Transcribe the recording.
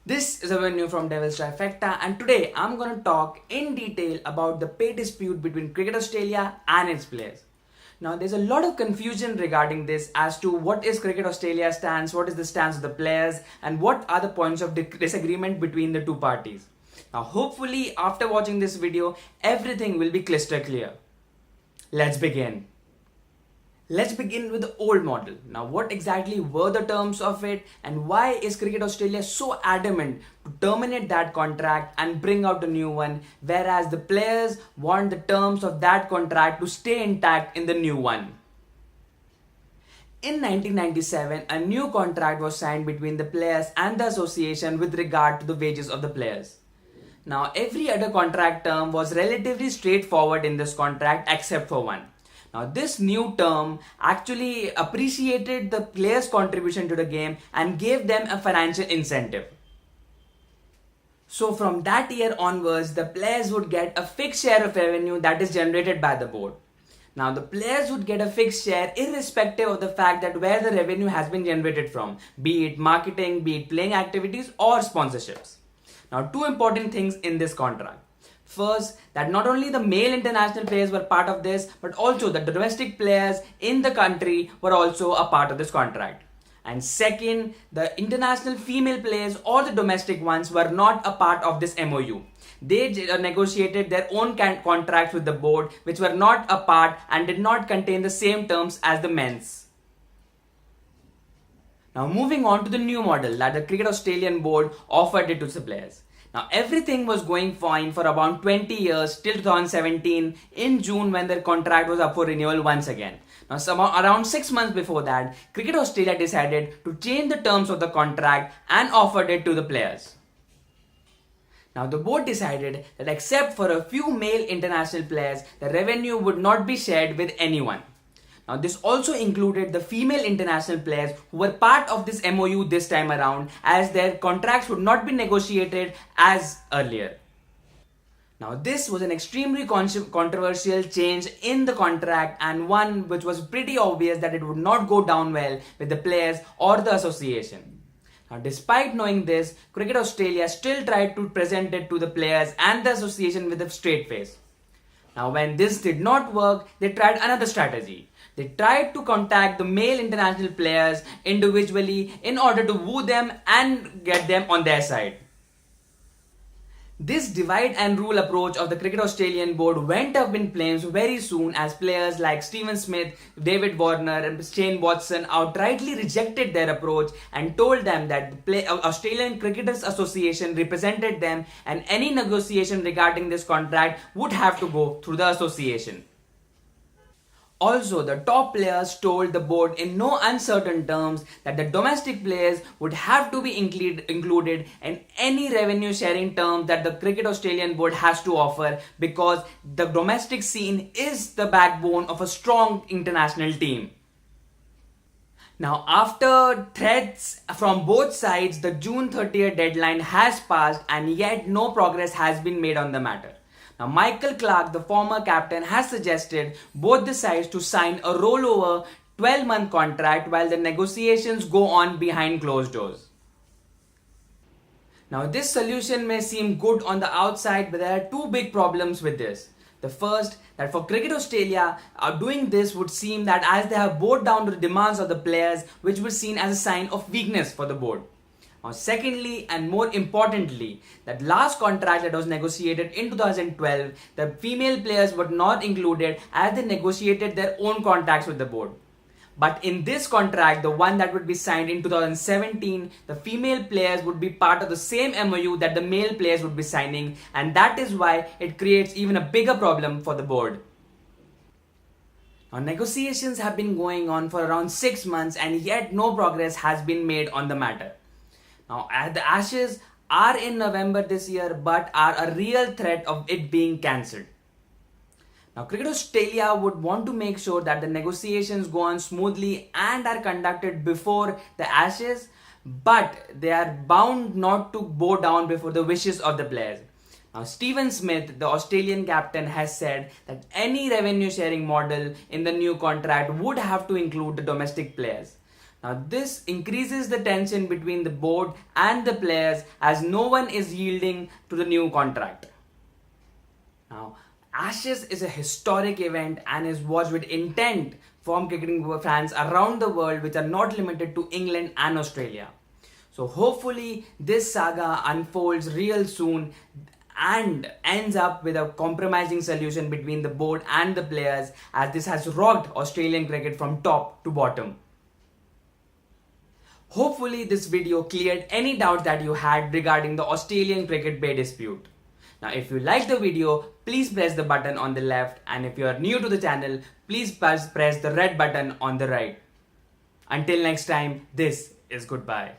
This is a venue from Devil's Trifecta, and today I'm going to talk in detail about the pay dispute between Cricket Australia and its players. Now, there's a lot of confusion regarding this as to what is Cricket Australia's stance, what is the stance of the players, and what are the points of disagreement between the two parties. Now, hopefully, after watching this video, everything will be crystal clear. Let's begin. Let's begin with the old model. Now, what exactly were the terms of it, and why is Cricket Australia so adamant to terminate that contract and bring out a new one, whereas the players want the terms of that contract to stay intact in the new one? In 1997, a new contract was signed between the players and the association with regard to the wages of the players. Now, every other contract term was relatively straightforward in this contract except for one. Now, this new term actually appreciated the players' contribution to the game and gave them a financial incentive. So, from that year onwards, the players would get a fixed share of revenue that is generated by the board. Now, the players would get a fixed share irrespective of the fact that where the revenue has been generated from, be it marketing, be it playing activities, or sponsorships. Now, two important things in this contract. First, that not only the male international players were part of this, but also the domestic players in the country were also a part of this contract. And second, the international female players or the domestic ones were not a part of this MOU. They negotiated their own contracts with the board, which were not a part and did not contain the same terms as the men's. Now, moving on to the new model that the Cricket Australian board offered it to the players. Now, everything was going fine for about 20 years till 2017 in June when their contract was up for renewal once again. Now, around 6 months before that, Cricket Australia decided to change the terms of the contract and offered it to the players. Now, the board decided that except for a few male international players, the revenue would not be shared with anyone. Now, this also included the female international players who were part of this MOU this time around, as their contracts would not be negotiated as earlier. Now, this was an extremely controversial change in the contract, and one which was pretty obvious that it would not go down well with the players or the association. Now, despite knowing this, Cricket Australia still tried to present it to the players and the association with a straight face. Now, when this did not work, they tried another strategy. They tried to contact the male international players individually in order to woo them and get them on their side. This divide and rule approach of the Cricket Australian board went up in flames very soon as players like Steven Smith, David Warner and Shane Watson outrightly rejected their approach and told them that the Australian Cricketers Association represented them and any negotiation regarding this contract would have to go through the association. Also, the top players told the board in no uncertain terms that the domestic players would have to be included in any revenue sharing term that the Cricket Australian board has to offer, because the domestic scene is the backbone of a strong international team. Now, after threats from both sides, the June 30th deadline has passed and yet no progress has been made on the matter. Now, Michael Clarke, the former captain, has suggested both the sides to sign a rollover 12-month contract while the negotiations go on behind closed doors. Now, this solution may seem good on the outside, but there are two big problems with this. The first, that for Cricket Australia, doing this would seem that as they have bowed down to the demands of the players, which was seen as a sign of weakness for the board. Now, secondly, and more importantly, that last contract that was negotiated in 2012, the female players were not included as they negotiated their own contracts with the board. But in this contract, the one that would be signed in 2017, the female players would be part of the same MOU that the male players would be signing, and that is why it creates even a bigger problem for the board. Now, negotiations have been going on for around 6 months and yet no progress has been made on the matter. Now, the Ashes are in November this year but are a real threat of it being cancelled. Now, Cricket Australia would want to make sure that the negotiations go on smoothly and are conducted before the Ashes, but they are bound not to bow down before the wishes of the players. Now, Steven Smith, the Australian captain, has said that any revenue sharing model in the new contract would have to include the domestic players. Now this increases the tension between the board and the players as no one is yielding to the new contract. Now, Ashes is a historic event and is watched with intent from cricketing fans around the world, which are not limited to England and Australia. So hopefully this saga unfolds real soon and ends up with a compromising solution between the board and the players, as this has rocked Australian cricket from top to bottom. Hopefully this video cleared any doubts that you had regarding the Australian cricket bay dispute. Now if you liked the video, please press the button on the left, and if you are new to the channel, please press the red button on the right. Until next time, this is goodbye.